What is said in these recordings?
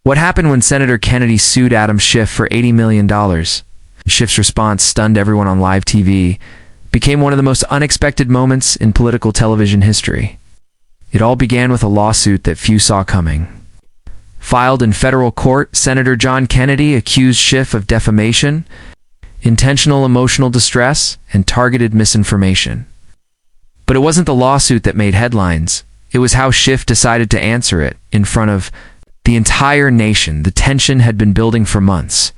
What happened when Senator Kennedy sued Adam Schiff for $80 million? Schiff's response stunned everyone on live TV, became one of the most unexpected moments in political television history. It all began with a lawsuit that few saw coming. Filed in federal court, Senator John Kennedy accused Schiff of defamation, intentional emotional distress, and targeted misinformation. But it wasn't the lawsuit that made headlines. It was how Schiff decided to answer it in front of the entire nation. The tension had been building for months.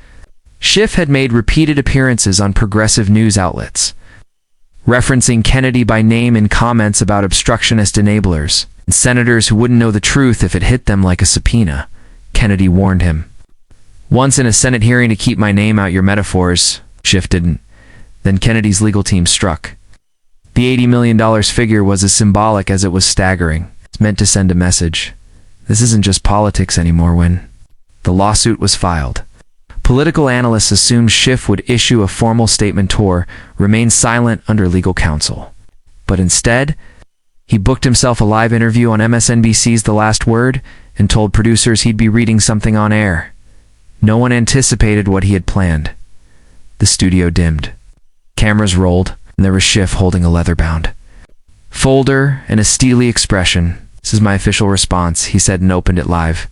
Schiff had made repeated appearances on progressive news outlets, referencing Kennedy by name in comments about obstructionist enablers and senators who wouldn't know the truth if it hit them like a subpoena. Kennedy warned him. Once in a Senate hearing to keep my name out your metaphors, Schiff didn't. Then Kennedy's legal team struck. The $80 million figure was as symbolic as it was staggering. It's meant to send a message. This isn't just politics anymore. When the lawsuit was filed, political analysts assumed Schiff would issue a formal statement or remain silent under legal counsel. But instead, he booked himself a live interview on MSNBC's The Last Word and told producers he'd be reading something on air. No one anticipated what he had planned. The studio dimmed. Cameras rolled, and there was Schiff holding a leather-bound folder and a steely expression. "This is my official response," he said, and opened it live.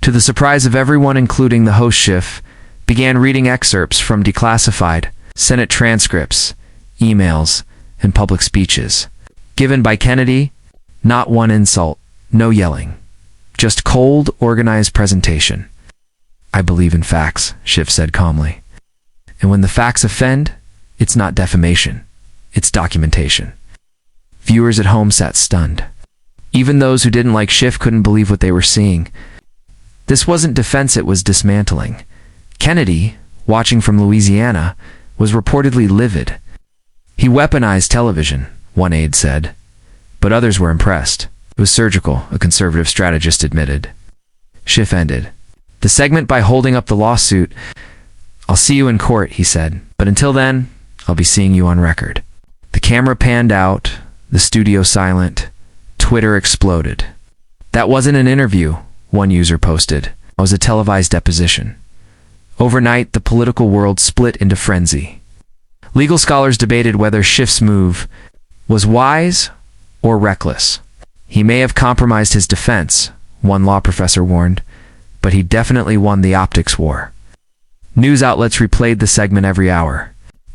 To the surprise of everyone, including the host, Schiff began reading excerpts from declassified Senate transcripts, emails, and public speeches given by Kennedy. Not one insult, no yelling, just cold, organized presentation. "I believe in facts," Schiff said calmly. "And when the facts offend, it's not defamation, it's documentation." Viewers at home sat stunned. Even those who didn't like Schiff couldn't believe what they were seeing. This wasn't defense, it was dismantling. Kennedy, watching from Louisiana, was reportedly livid. "He weaponized television," one aide said. But others were impressed. "It was surgical," a conservative strategist admitted. Schiff ended the segment by holding up the lawsuit. "I'll see you in court," he said. "But until then, I'll be seeing you on record." The camera panned out, the studio silent. Twitter exploded. "That wasn't an interview," one user posted. "It was a televised deposition." Overnight, the political world split into frenzy. Legal scholars debated whether Schiff's move was wise or reckless. "He may have compromised his defense," one law professor warned, "but he definitely won the optics war." News outlets replayed the segment every hour.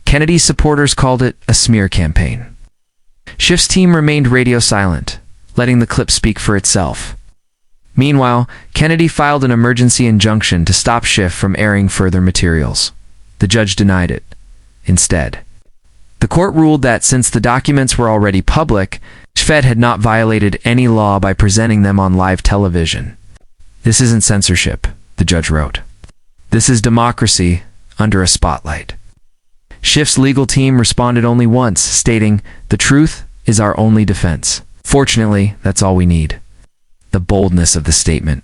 Kennedy's supporters called it a smear campaign. Schiff's team remained radio silent, letting the clip speak for itself. Meanwhile, Kennedy filed an emergency injunction to stop Schiff from airing further materials. The judge denied it. Instead, the court ruled that since the documents were already public, Schiff had not violated any law by presenting them on live television. "This isn't censorship," the judge wrote. "This is democracy under a spotlight." Schiff's legal team responded only once, stating, "The truth is our only defense. Fortunately, that's all we need." The boldness of the statement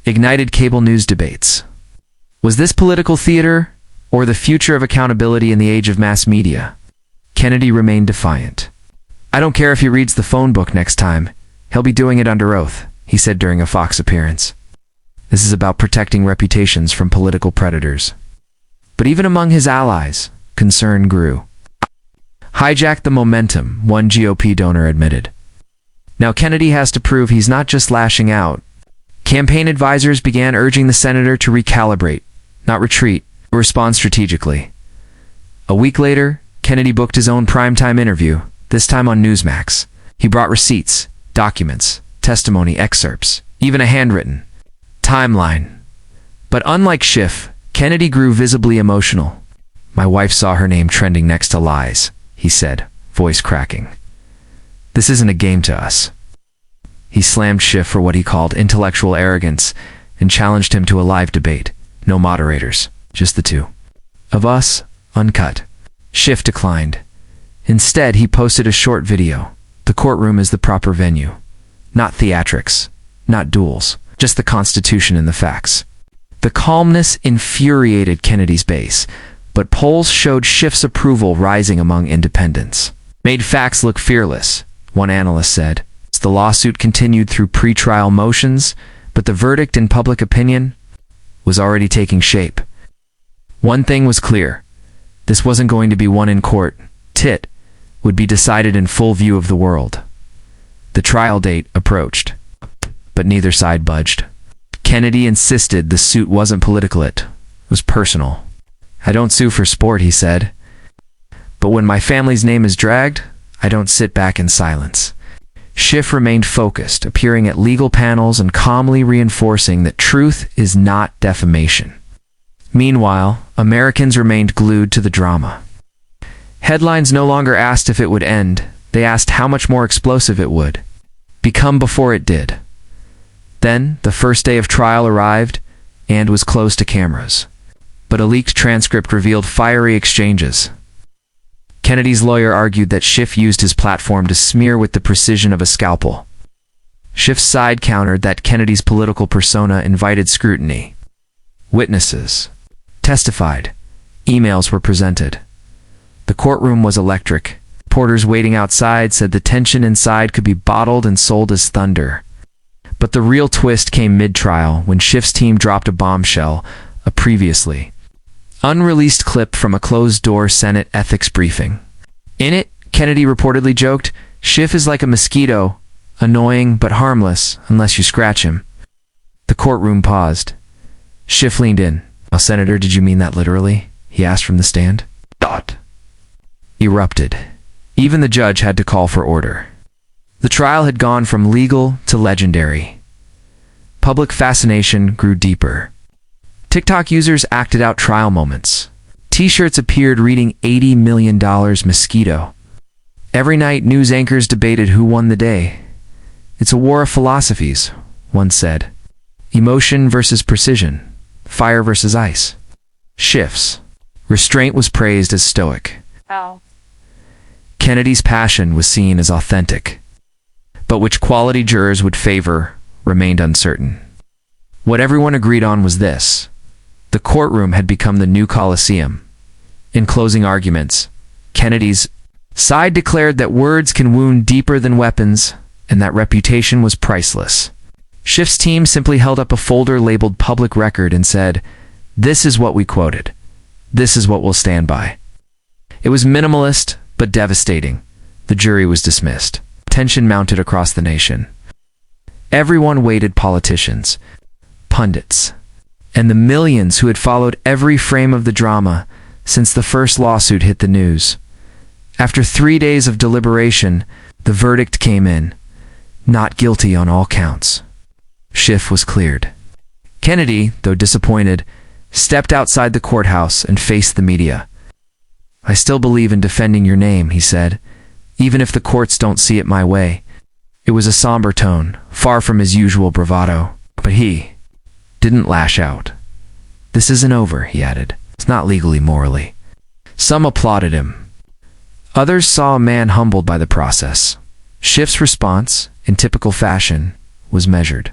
ignited cable news debates. Was this political theater or the future of accountability in the age of mass media? Kennedy remained defiant. "I don't care if he reads the phone book next time. He'll be doing it under oath," he said during a Fox appearance. "This is about protecting reputations from political predators." But even among his allies, concern grew. "Hijacked the momentum," one GOP donor admitted. Now Kennedy has to prove he's not just lashing out. Campaign advisors began urging the senator to recalibrate, not retreat, or respond strategically. A week later, Kennedy booked his own primetime interview, this time on Newsmax. He brought receipts, documents, testimony excerpts, even a handwritten timeline. But unlike Schiff, Kennedy grew visibly emotional. "My wife saw her name trending next to lies," he said, voice cracking. "This isn't a game to us." He slammed Schiff for what he called intellectual arrogance and challenged him to a live debate. No moderators, just the two of us, uncut. Schiff declined. Instead, he posted a short video. The courtroom is the proper venue. Not theatrics, not duels, just the Constitution and the facts. The calmness infuriated Kennedy's base, but polls showed Schiff's approval rising among independents. "Made facts look fearless," one analyst said. As the lawsuit continued through pre-trial motions, But the verdict in public opinion was already taking shape. One thing was clear. This wasn't going to be won in court. It would be decided in full view of the world. The trial date approached, but neither side budged. Kennedy insisted the suit wasn't political, it was personal. "I don't sue for sport," he said. "But when my family's name is dragged, I don't sit back in silence." Schiff remained focused, appearing at legal panels and calmly reinforcing that truth is not defamation. Meanwhile, Americans remained glued to the drama. Headlines no longer asked if it would end, they asked how much more explosive it would become before it did. Then, the first day of trial arrived and was closed to cameras. But a leaked transcript revealed fiery exchanges. Kennedy's lawyer argued that Schiff used his platform to smear with the precision of a scalpel. Schiff's side countered that Kennedy's political persona invited scrutiny. Witnesses testified. Emails were presented. The courtroom was electric. Reporters waiting outside said the tension inside could be bottled and sold as thunder. But the real twist came mid-trial when Schiff's team dropped a bombshell, a previously unreleased clip from a closed-door Senate ethics briefing. In it, Kennedy reportedly joked, "Schiff is like a mosquito, annoying but harmless unless you scratch him." The courtroom paused. Schiff leaned in. "Oh, Senator, did you mean that literally?" he asked from the stand. Thought erupted. Even the judge had to call for order. The trial had gone from legal to legendary. Public fascination grew deeper. TikTok users acted out trial moments. T-shirts appeared reading $80 million mosquito. Every night, news anchors debated who won the day. "It's a war of philosophies," one said. "Emotion versus precision. Fire versus ice." Schiff's restraint was praised as stoic. Ow. Kennedy's passion was seen as authentic. But which quality jurors would favor remained uncertain. What everyone agreed on was this. The courtroom had become the new Coliseum. In closing arguments, Kennedy's side declared that words can wound deeper than weapons, and that reputation was priceless. Schiff's team simply held up a folder labeled Public Record and said, "This is what we quoted. This is what we'll stand by." It was minimalist, but devastating. The jury was dismissed. Tension mounted across the nation. Everyone waited: politicians, pundits, and the millions who had followed every frame of the drama since the first lawsuit hit the news. After 3 days of deliberation, the verdict came in. Not guilty on all counts. Schiff was cleared. Kennedy, though disappointed, stepped outside the courthouse and faced the media. "I still believe in defending your name," he said, "even if the courts don't see it my way." It was a somber tone, far from his usual bravado. But he didn't lash out. "This isn't over," he added. "It's not legally, morally." Some applauded him. Others saw a man humbled by the process. Schiff's response, in typical fashion, was measured.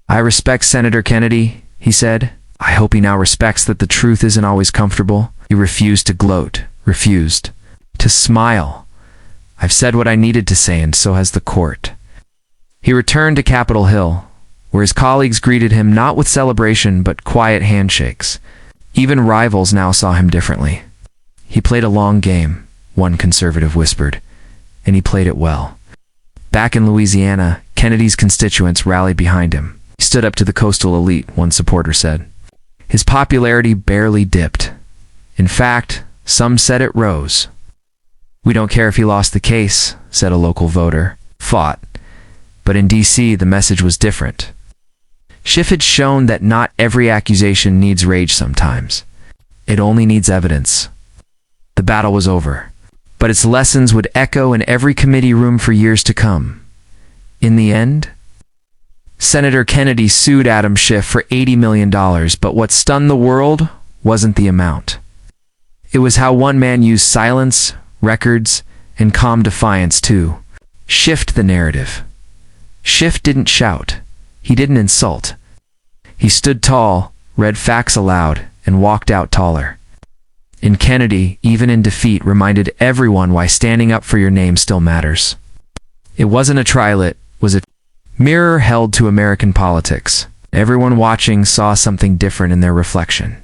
"I respect Senator Kennedy," he said. "I hope he now respects that the truth isn't always comfortable." He refused to gloat, refused to smile. "I've said what I needed to say, and so has the court." He returned to Capitol Hill, where his colleagues greeted him not with celebration but quiet handshakes. Even rivals now saw him differently. "He played a long game," one conservative whispered, "and he played it well." Back in Louisiana, Kennedy's constituents rallied behind him. He stood up to the coastal elite, one supporter said. His popularity barely dipped. In fact, some said it rose. "We don't care if he lost the case," said a local voter. Fought. But in D.C., the message was different. Schiff had shown that not every accusation needs rage sometimes. It only needs evidence. The battle was over, but its lessons would echo in every committee room for years to come. In the end, Senator Kennedy sued Adam Schiff for $80 million, but what stunned the world wasn't the amount. It was how one man used silence, records, and calm defiance to shift the narrative. Schiff didn't shout. He didn't insult. He stood tall, read facts aloud, and walked out taller. And Kennedy, even in defeat, reminded everyone why standing up for your name still matters. It wasn't a trial, it was a Mirror held to American politics. Everyone watching saw something different in their reflection.